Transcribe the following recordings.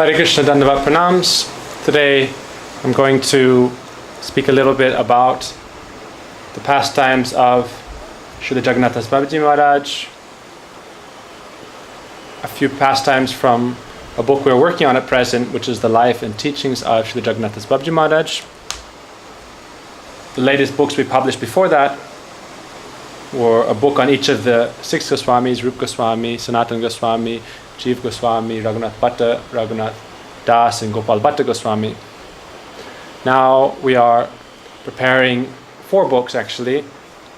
Hare Krishna, Dandavat Pranams. Today I'm going to speak a little bit about the pastimes of Srila Jagannatha Das Babaji Maharaj, a few pastimes from a book we're working on at present, which is the life and teachings of Srila Jagannatha Das Babaji Maharaj. The latest books we published before that were a book on each of the six Goswamis: Rupa Goswami, Sanatana Goswami, Jeev Goswami, Raghunath Bhatta, Raghunath Das, and Gopal Bhatta Goswami. Now we are preparing 4 books actually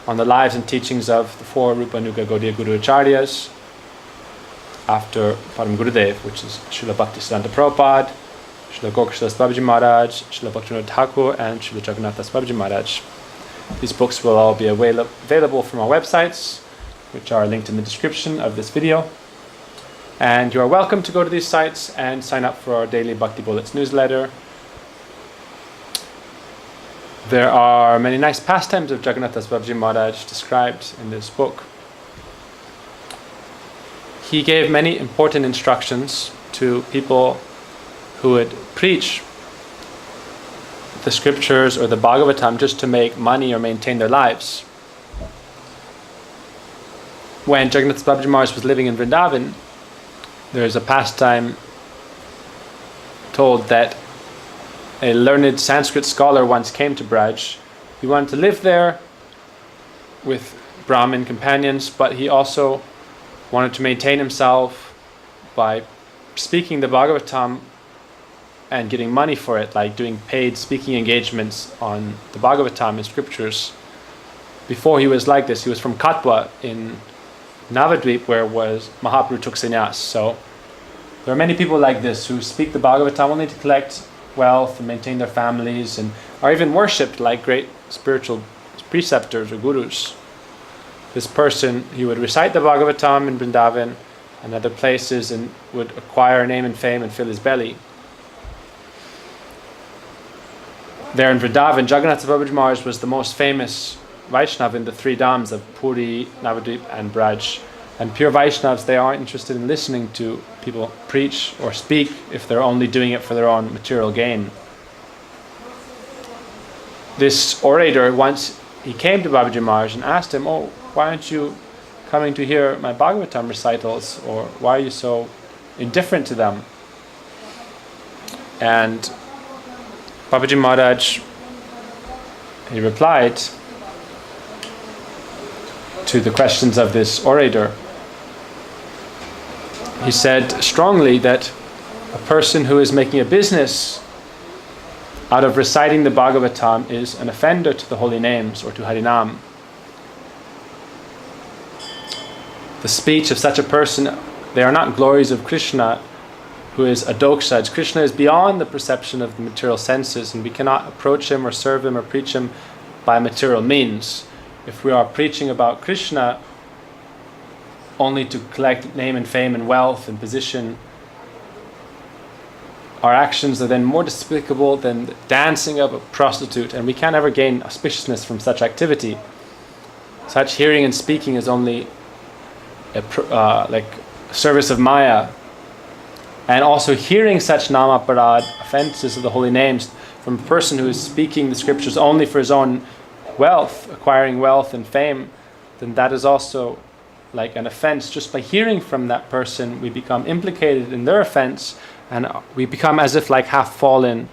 on the lives and teachings of the 4 Rupa Nuga Gaudiya Guru Acharyas after Param Gurudev, which is Srila Bhaktisiddhanta Prabhupada, Srila Gokshas Das Babaji Maharaj, Srila Bhaktivinoda Thakur, and Srila Jagannatha Das Babaji Maharaj. These books will all be available from our websites, which are linked in the description of this video. And you are welcome to go to these sites and sign up for our daily Bhakti Bullets newsletter. There are many nice pastimes of Jagannatha Das Babaji Maharaj described in this book. He gave many important instructions to people who would preach the scriptures or the Bhagavatam just to make money or maintain their lives. When Jagannatha Das Babaji Maharaj was living in Vrindavan, there is a pastime told that a learned Sanskrit scholar once came to Braj. He wanted to live there with Brahmin companions, but he also wanted to maintain himself by speaking the Bhagavatam and getting money for it, like doing paid speaking engagements on the Bhagavatam and scriptures. Before he was like this, he was from Katwa in Navadvip, where was Mahaprabhu took sannyas. So there are many people like this who speak the Bhagavatam only to collect wealth and maintain their families, and are even worshipped like great spiritual preceptors or gurus. This person, he would recite the Bhagavatam in Vrindavan and other places and would acquire name and fame and fill his belly. There in Vrindavan, Jagannatha Das Babaji Maharaj was the most famous Vaishnava in the 3 Dhams of Puri, Navadvip and Braj. And pure Vaishnavas, they aren't interested in listening to people preach or speak if they're only doing it for their own material gain. This orator, once he came to Babaji Maharaj and asked him, "Oh, why aren't you coming to hear my Bhagavatam recitals, or why are you so indifferent to them?" And Babaji Maharaj, he replied to the questions of this orator. He said strongly that a person who is making a business out of reciting the Bhagavatam is an offender to the holy names or to Harinam. The speech of such a person, they are not glories of Krishna, who is a doksha. Krishna is beyond the perception of the material senses, and we cannot approach him or serve him or preach him by material means. If we are preaching about Krishna only to collect name and fame and wealth and position, our actions are then more despicable than the dancing of a prostitute, and we can't ever gain auspiciousness from such activity. Such hearing and speaking is only like a service of Maya. And also hearing such namaparad, offenses of the holy names, from a person who is speaking the scriptures only for his own wealth, acquiring wealth and fame, then that is also like an offense. Just by hearing from that person, we become implicated in their offense, and we become as if like half fallen.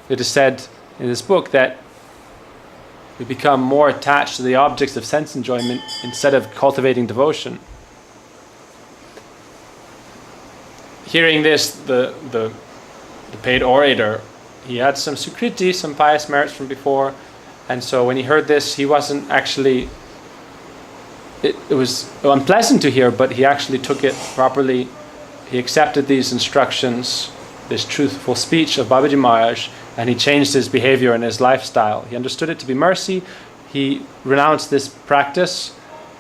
It is said in this book that we become more attached to the objects of sense enjoyment instead of cultivating devotion. Hearing this, the paid orator, he had some sukriti, some pious merits from before, and so when he heard this, he wasn't actually, it was unpleasant to hear, but he actually took it properly. He accepted these instructions, this truthful speech of Babaji Maharaj, and he changed his behavior and his lifestyle. He understood it to be mercy. He renounced this practice,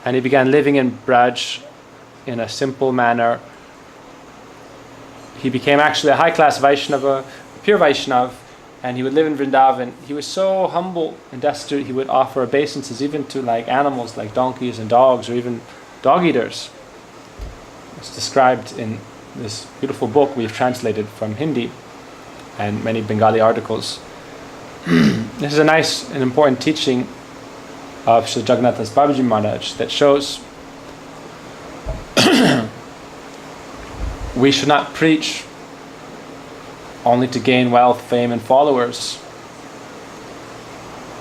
and he began living in Braj in a simple manner. He became actually a high-class Vaishnava, a pure Vaishnava, and he would live in Vrindavan. He was so humble and destitute, he would offer obeisances even to like animals like donkeys and dogs, or even dog eaters. It's described in this beautiful book we've translated from Hindi and many Bengali articles. This is a nice and important teaching of Srila Jagannatha Das Babaji Maharaj that shows we should not preach only to gain wealth, fame, and followers.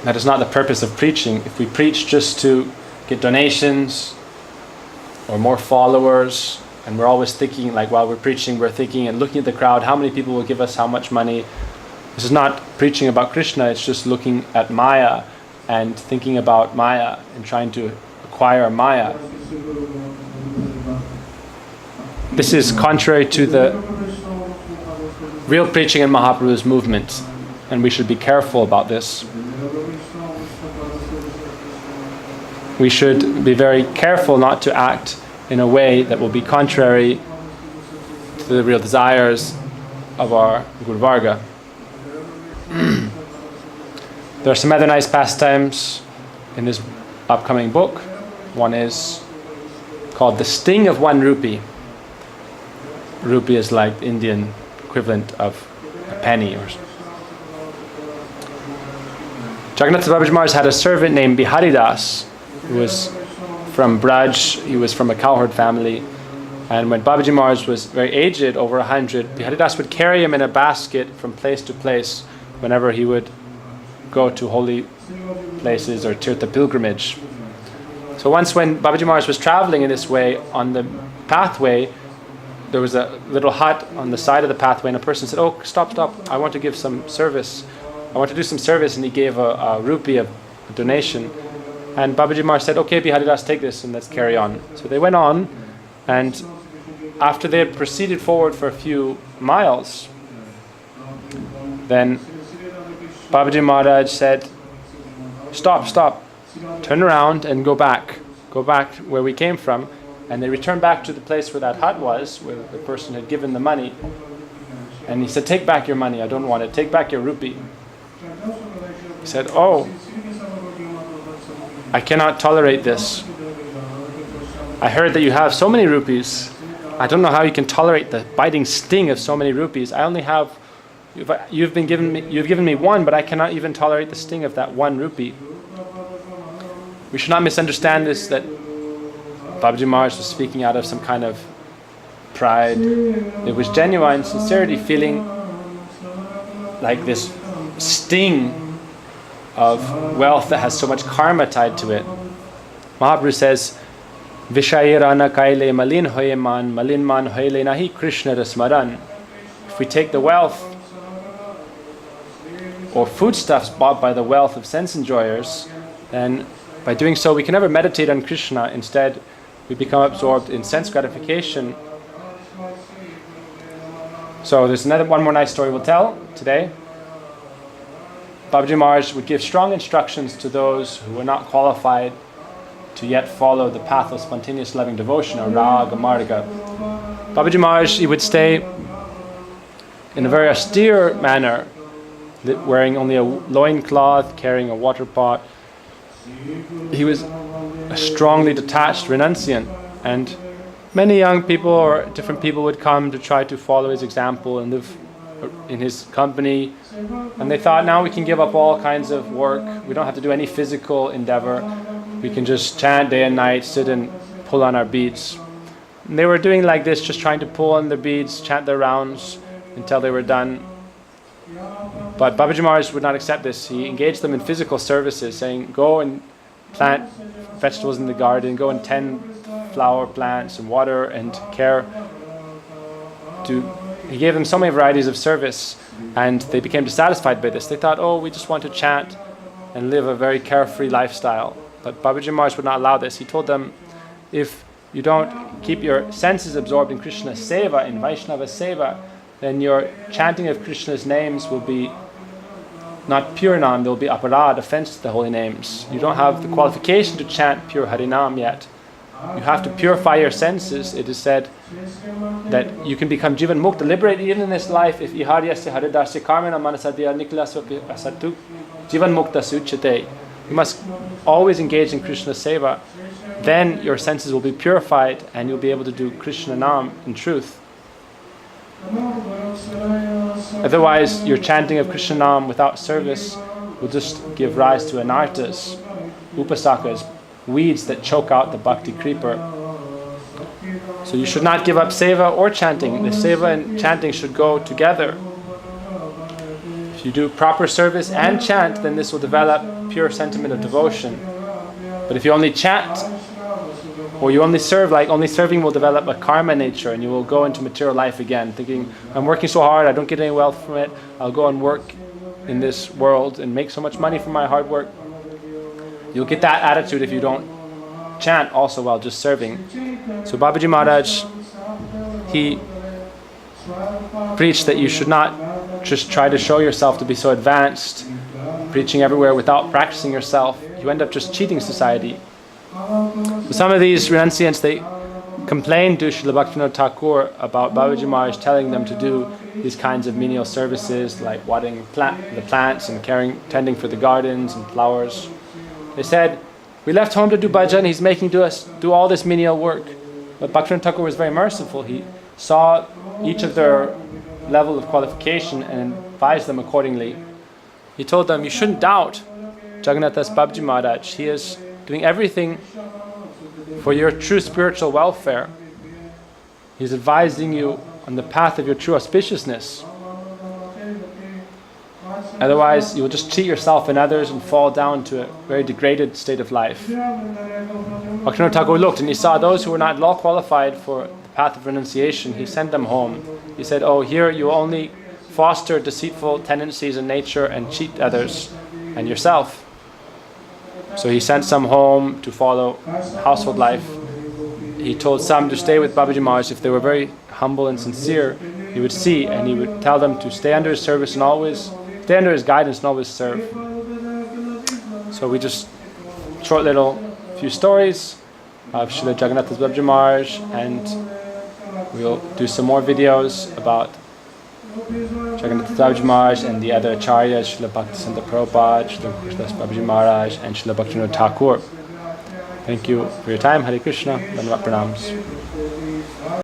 That is not the purpose of preaching. If we preach just to get donations or more followers, and we're always thinking, like while we're preaching, we're thinking and looking at the crowd, how many people will give us how much money? This is not preaching about Krishna, it's just looking at Maya and thinking about Maya and trying to acquire Maya. This is contrary to the real preaching in Mahaprabhu's movement, and we should be careful about this. We should be very careful not to act in a way that will be contrary to the real desires of our Guru Varga. There are some other nice pastimes in this upcoming book. One is called The Sting of 1 Rupee. Rupee is like the Indian equivalent of a penny. Jagannatha Das Babaji Maharaj had a servant named Biharidas, who was from Braj. He was from a cowherd family. And when Babaji Maharaj was very aged, over 100, Biharidas would carry him in a basket from place to place whenever he would go to holy places or Tirtha pilgrimage. So once when Babaji Maharaj was traveling in this way, on the pathway, there was a little hut on the side of the pathway, and a person said, "Oh, stop, I want to give some service. I want to do some service," and he gave a rupee of a donation. And Babaji Maharaj said, "Okay, Biharidas, take this and let's carry on." So they went on, and after they had proceeded forward for a few miles, then Babaji Maharaj said, Stop, turn around and go back where we came from." And they returned back to the place where that hut was, where the person had given the money. And he said, "Take back your money, I don't want it, take back your rupee." He said, "Oh, I cannot tolerate this. I heard that you have so many rupees. I don't know how you can tolerate the biting sting of so many rupees. I only have, you've given me 1, but I cannot even tolerate the sting of that 1 rupee." We should not misunderstand this, that Babaji Maharaj was speaking out of some kind of pride. It was genuine sincerity, feeling like this sting of wealth that has so much karma tied to it. Mahaprabhu says, "Vishayirana kaile malin hoye man, malin man hoyle nahi Krishna rasmaran." If we take the wealth or foodstuffs bought by the wealth of sense enjoyers, then by doing so we can never meditate on Krishna. Instead, we become absorbed in sense gratification. So there's one more nice story we'll tell today. Babaji Maharaj would give strong instructions to those who were not qualified to yet follow the path of spontaneous loving devotion, or raga marga. Babaji Maharaj, he would stay in a very austere manner, wearing only a loincloth, carrying a water pot. He was a strongly detached renunciant, and many young people or different people would come to try to follow his example and live in his company, and they thought, now we can give up all kinds of work, we don't have to do any physical endeavor, we can just chant day and night, sit and pull on our beads. And they were doing like this, just trying to pull on their beads, chant their rounds until they were done. But Babaji Maharaj would not accept this. He engaged them in physical services, saying, "Go and plant vegetables in the garden, go and tend flower plants and water and care." He gave them so many varieties of service, and they became dissatisfied by this. They thought, "Oh, we just want to chant and live a very carefree lifestyle." But Babaji Maharaj would not allow this. He told them, if you don't keep your senses absorbed in Krishna's seva, in Vaishnava seva, then your chanting of Krishna's names will be not pure nam, there will be aparad, offense to the holy names. You don't have the qualification to chant pure Harinam yet. You have to purify your senses. It is said that you can become jivan mukta, liberated even in this life, if iharyasya haridasya karmana manasadya niklasva asatu jivan mukta suchate. You must always engage in Krishna seva. Then your senses will be purified and you'll be able to do Krishna nam in truth. Otherwise, your chanting of Krishna Nam without service will just give rise to anarthas, upasakas, weeds that choke out the bhakti creeper. So you should not give up seva or chanting. The seva and chanting should go together. If you do proper service and chant, then this will develop pure sentiment of devotion. But if you only chant, or you only serve, like only serving will develop a karma nature, and you will go into material life again, thinking, I'm working so hard, I don't get any wealth from it, I'll go and work in this world and make so much money from my hard work. You'll get that attitude if you don't chant also while just serving. So Babaji Maharaj, he preached that you should not just try to show yourself to be so advanced, preaching everywhere without practicing yourself. You end up just cheating society. So some of these renunciants, they complained to Srila Bhaktivinoda Thakur about Babaji Maharaj telling them to do these kinds of menial services like watering the plants and tending for the gardens and flowers. They said, we left home to do bhajan, he's making us do all this menial work. But Bhaktivinoda Thakur was very merciful. He saw each of their level of qualification and advised them accordingly. He told them, you shouldn't doubt Jagannatha Das Babaji Maharaj. He is doing everything for your true spiritual welfare. He's advising you on the path of your true auspiciousness. Otherwise, you will just cheat yourself and others and fall down to a very degraded state of life. Bhaktivinoda Thakur looked and he saw those who were not at all qualified for the path of renunciation. He sent them home. He said, oh, here you only foster deceitful tendencies in nature and cheat others and yourself. So he sent some home to follow household life. He told some to stay with Babaji Maharaj. If they were very humble and sincere, he would see and he would tell them to stay under his service and always stay under his guidance and always serve. So we just short little few stories of Srila Jagannatha Das Babaji Maharaj, and we'll do some more videos about Jagannatha Das Babaji Maharaj and the other acharyas, Srila Bhaktisanta Prabhupada, Srila Krishna Das Babaji Maharaj, and Srila Bhaktivinoda Thakur. Thank you for your time. Hare Krishna. Dhanavad pranams.